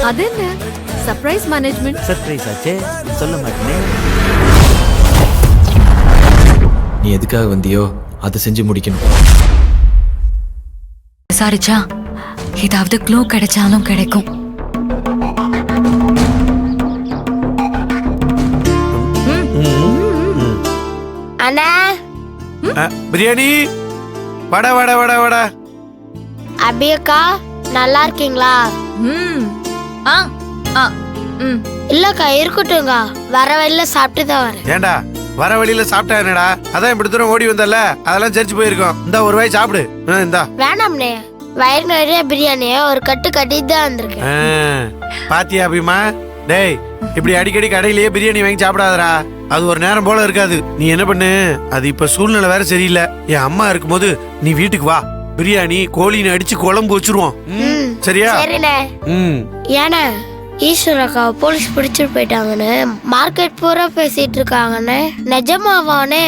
அது என்ன surprise management? Surprise ஆச்சே, சொல்ல மாட்டேனே. நீ எதுக்காக வந்தியோ அதை செஞ்சு முடிக்கணும். விசாரிச்சா ஏதாவது க்ளூ கிடைச்சாலும் கிடைக்கும். அண்ணா பிரியாணி வடா வடா வடா வடா. அபியக்கா நல்லா இருக்கீங்களா? ஆ ஆ இல்லக்கா இருக்கட்டுங்க, வர வழியில சாப்பிட்டு தான் வரேன். ஏண்டா வர வழியில சாப்பிட்டா என்னடா? அதான் இப்படி தூரம் ஓடி வந்தல, அதெல்லாம் சரிச்சு போயிருக்கோம். இந்த ஒரு வாய் சாப்பிடு. இந்தா. வேணாம்னே, வயிறு நிறைய பிரியாணிய ஒரு கட்டு கட்டிட்டு தான் வந்திருக்கேன். பாத்தியா அபிமா? டேய், இப்படி அடிக்கடி கடையிலேயே பிரியாணி வாங்கி சாப்பிடாதடா. அது ஒரு நேரம் போல இருக்காது. நீ என்ன பண்ணு, அது இப்ப சூழ்நிலை வேற சரியில்லை. என் அம்மா இருக்கும்போது நீ வீட்டுக்கு வா, பிரியாணி கோழின்னு அடிச்சு குழம்பு வச்சிருவோம். சரியா? சரிண்ணே. ஏன்னா ஈஸ்வரக்கா போலீஸ் பிடிச்சிட்டு போயிட்டாங்கன்னு மார்க்கெட் பூரா பேசிட்டு இருக்காங்கன்னு நிஜமாவானே?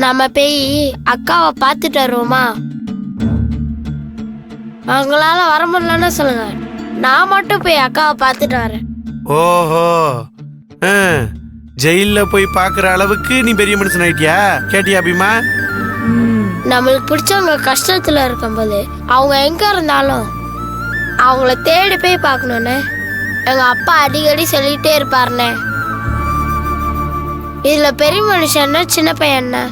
நம்ம போய் அக்காவை பார்த்துட்டு வருவோமா? அவங்களால வர முடியலன்னு சொல்லுங்க, நான் மட்டும் போய் அக்காவை பார்த்துட்டு வரேன். ஓஹோ, ஜெயில போய் பாக்குற அளவுக்கு நீ பெரிய மனுஷன் ஆயிட்டியா? கேட்டியா அபிமா? நம்மளுக்கு பிடிச்சவங்க கஷ்டத்துல இருக்கும்போது அவங்க எங்க இருந்தாலும் அவங்கள தேடி போய் பார்க்கணும்னு எங்க அப்பா அடிக்கடி சொல்லிட்டே இருப்பாருண்ணே. இதுல பெரிய மனுஷன்னா சின்ன பையன்னா?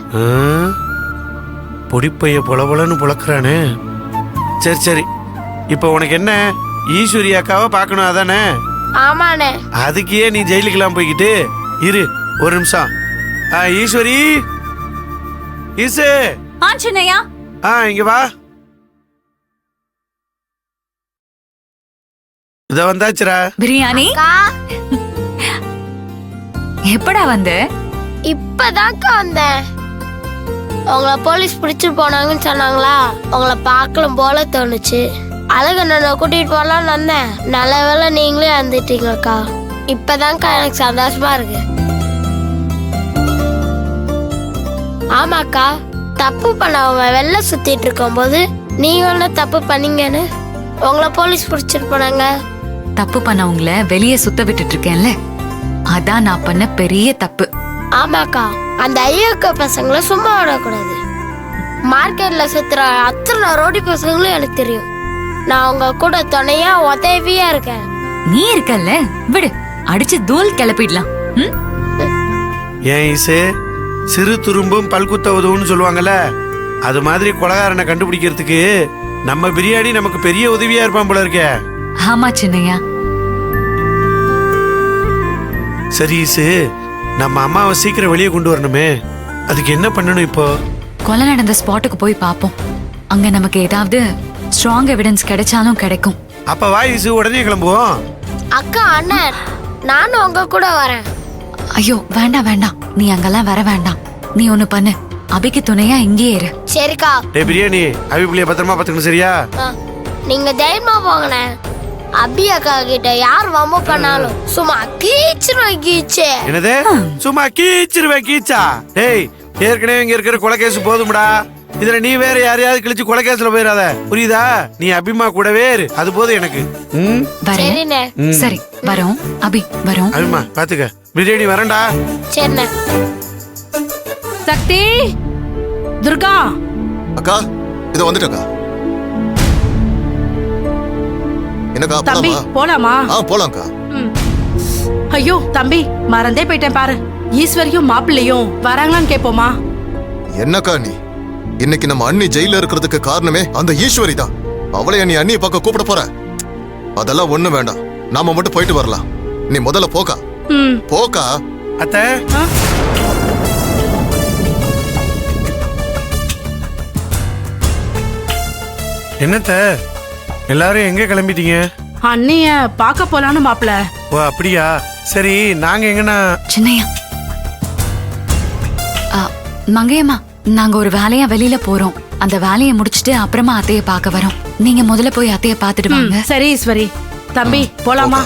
பொடிப்பைய பொலபொலன்னு புழக்கிறானே. சரி சரி, இப்ப உனக்கு என்ன, ஈஸ்வரி அக்காவை பார்க்கணும் அதானே? ஆமாண்ணே. அதுக்கு ஏன் நீ ஜெயிலுக்கெல்லாம் போய்கிட்டு இரு, ஒரு நிமிஷம். ஈஸ்வரி, ஈசு. சின்னையா, இங்க வா. இத வந்தாச்சுரா. பிரியாணி எப்படா வந்த? இப்பதான்க்கா வந்தேன். உங்களை போலீஸ் பிடிச்சிட்டு போனாங்கன்னு சொன்னாங்களா, உங்களை பார்க்கலாம் போல தோணுச்சு. அழகண்ணனை கூட்டிட்டு போலான்னு வந்தேன். நல்ல வேளை நீங்களே வந்துட்டீங்கக்கா. இப்பதான்க்கா எனக்கு சந்தோஷமா இருக்கு. ஆமாக்கா, தப்பு பண்ணவங்க வெளில சுத்திட்டு இருக்கும் போது நீங்க என்ன தப்பு பண்ணீங்கன்னு உங்களை போலீஸ் பிடிச்சிட்டு போனாங்க. தப்பு பண்ணவங்கள வெளியே சுத்த விட்டுட்டு இருக்கேன்ல, அதான் நான் பண்ண பெரிய தப்பு. ஆமாக்கா, அந்த ஐயோக்கா பசங்களை சும்மா விடக்கூடாது. மார்க்கெட்ல சுத்துற அத்தனை ரோடி பசங்களும் எனக்கு தெரியும். நான் உங்க கூட துணையா உதவியா இருக்கேன். நீ இருக்கல்ல, விடு, அடிச்சு தூள் கிளப்பிடலாம். ஏன் ஈசு, சிறு துரும்பும் பல்குத்த உதவுன்னு சொல்லுவாங்கல்ல, அது மாதிரி கொலகாரனை கண்டுபிடிக்கிறதுக்கு நம்ம பிரியாணி நமக்கு பெரிய உதவியா இருப்பான் போல இருக்கே. ஆமா சின்னையா. சரி ஈசு, நம்ம அம்மாவை சீக்கிரம் வெளியே கொண்டு வரணுமே, அதுக்கு என்ன பண்ணணும் இப்போ? கொலை நடந்த ஸ்பாட்டுக்கு போய் பாப்போம். அங்க நமக்கு ஏதாவது ஸ்ட்ராங் எவிடன்ஸ் கிடைச்சாலும் கிடைக்கும். அப்ப வா ஈசு, உடனே கிளம்புவோம். அக்கா, அண்ணன், நானும் உங்க கூட வரேன். ஐயோ வேண்டாம் வேண்டாம், நீ அங்கெல்லாம் வர வேண்டாம். நீ ஒண்ணு பண்ணு, அபிக்கு துணையா இங்கே இரு. சரிக்கா. டேய் பிரியாணி, அபி பிள்ளைய பத்திரமா பாத்துக்கணும், சரியா? நீங்க தைரியமா போங்கண்ணே. அபி அக்கா கிட்ட யார் வம்பு பண்ணாலும் சும்மா கீச்சுருவேன். கீச்சு என்னது? சும்மா கீச்சிருவேன் கீச்சா? டேய், ஏற்கனவே இங்க இருக்கிற கொலை கேஸ் போதும்டா, இதுல நீ வேற யாரையாவது கிழிச்சு கொலை கேஸ்ல போயிடாத, புரியுதா? நீ அபிமா கூடவே இரு, அது போதும் எனக்கு. சரிண்ணே. சரி வரோம் அபி, வரோம். அபிமா பாத்துக்க, பிரியாணி வரண்டா. சரிண்ணே. சக்தி, துர்கா. அக்கா, இதோ வந்துட்டக்கா. என்னக்கா, தம்பி போலாமா? போலாம்க்கா. ஐயோ தம்பி, மறந்தே போயிட்டேன் பாரு. ஈஸ்வரியும் மாப்பிள்ளையும் வராங்களான்னு கேப்போமா? என்னக்கா நீ, இன்னைக்கு நம்ம அண்ணி ஜெயில இருக்கிறதுக்கு காரணமே அந்த ஈஸ்வரி தான். அவளைய நீ அண்ணியை பார்க்க கூப்பிட போற? அதெல்லாம் ஒண்ணு வேண்டாம், நாம மட்டும் போயிட்டு வரலாம். நீ முதல்ல போக்கா. போக்கா. அத்தை, என்னத்த எல்லாரும் எங்க கிளம்பிட்டீங்க? அண்ணிய பார்க்க போலான்னு மாப்பிள்ள. ஓ அப்படியா? சரி, நாங்க எங்கன்னா? சின்னையா, மங்கையம்மா, நாங்க ஒரு வேலையா வெளியில போறோம். அந்த வேலையை முடிச்சிட்டு அப்புறமா அத்தைய பார்க்க வரோம். நீங்க முதல்ல போய் அத்தைய பார்த்துட்டு வாங்க. சரி ஈஸ்வரி. தம்பி போலாமா?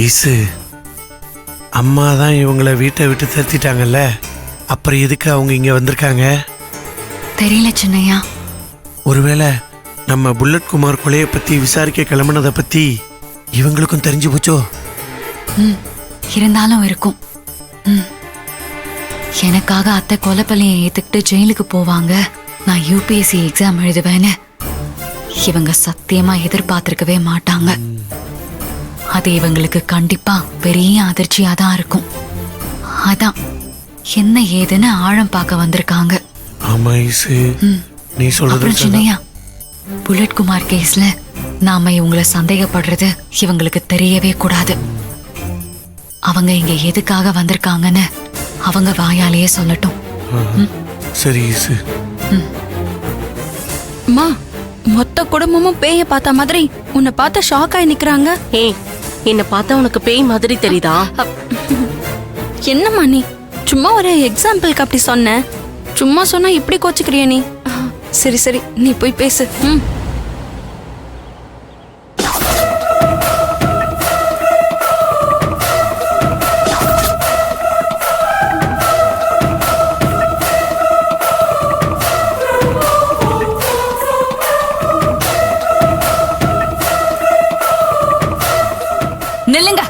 ஈசு, அம்மா தான் இவங்கள வீட்டை விட்டு தடுத்திட்டாங்கல்ல, அப்புறம் எதுக்கு அவங்க இங்க வந்திருக்காங்க? தெரியல சின்னையா. ஒருவேளை நம்ம புல்லட் குமார் கொலையை பத்தி விசாரிக்க கிளம்புனதை பத்தி இவங்களுக்கும் தெரிஞ்சு போச்சோ? இருந்தாலும் இருக்கும். எனக்காக அத்தை கொலைப்பள்ளியை ஏத்துக்கிட்டு ஜெயிலுக்கு போவாங்க, நான் யூபிஎஸ்சி எக்ஸாம் எழுதுவேன்னு இவங்க சத்தியமா எதிர்பார்த்திருக்கவே மாட்டாங்க. அது இவங்களுக்கு கண்டிப்பா பெரிய அதிர்ச்சியா தான் இருக்கும். அதான் என்ன ஏதுன்னு ஆழம் பார்க்க வந்திருக்காங்க. ஆமா ஈசு, நீ சொல்றது அப்புறம் சின்னையா, புல்லட் குமார் கேஸ்ல நாம இவங்கள சந்தேகப்படுறது இவங்களுக்கு தெரியவே கூடாது. அவங்க இங்க எதுக்காக வந்திருக்காங்கன்னு அவங்க வாயாலேயே சொல்லட்டும். சரி ஈசு. அம்மா, மொத்த குடும்பமும் பேய பார்த்த மாதிரி உன்னை பார்த்த ஷாக் ஆகி நிக்கிறாங்க. ஏய், என்ன பார்த்தா உனக்கு பேய் மாதிரி தெரியுதா? என்னம்மா நீ சும்மா ஒரு எக்ஸாம்பிளுக்கு அப்படி சொன்ன. சும்மா சொன்னா இப்படி கோச்சுக்கிறிய நீ? சரி சரி, நீ போய் பேசு. நில்லுங்க.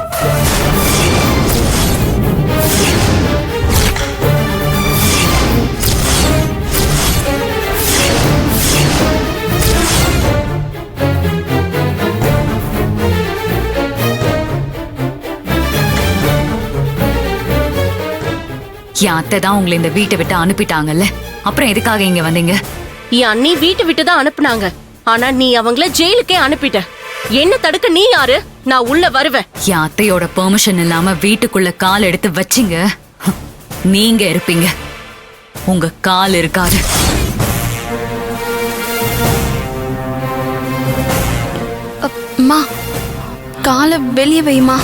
என் அத்தை தான் உங்களை இந்த வீட்டை விட்டு அனுப்பிட்டாங்கல்ல, அப்புறம் எதுக்காக இங்க வந்தீங்க? என் அண்ணி வீட்டை விட்டு தான் அனுப்புனாங்க. ஆனா நீ அவங்கள ஜெயிலுக்கே அனுப்பிட்ட. என்ன தடுக்க நீ யாரு? நான் உள்ள வருவேன். என் அத்தையோட பெர்மிஷன் இல்லாம வீட்டுக்குள்ள கால் எடுத்து வச்சிங்க, நீங்க இருப்பீங்க, உங்க கால் இருக்காது. அம்மா, காலை வெளியே வைமா.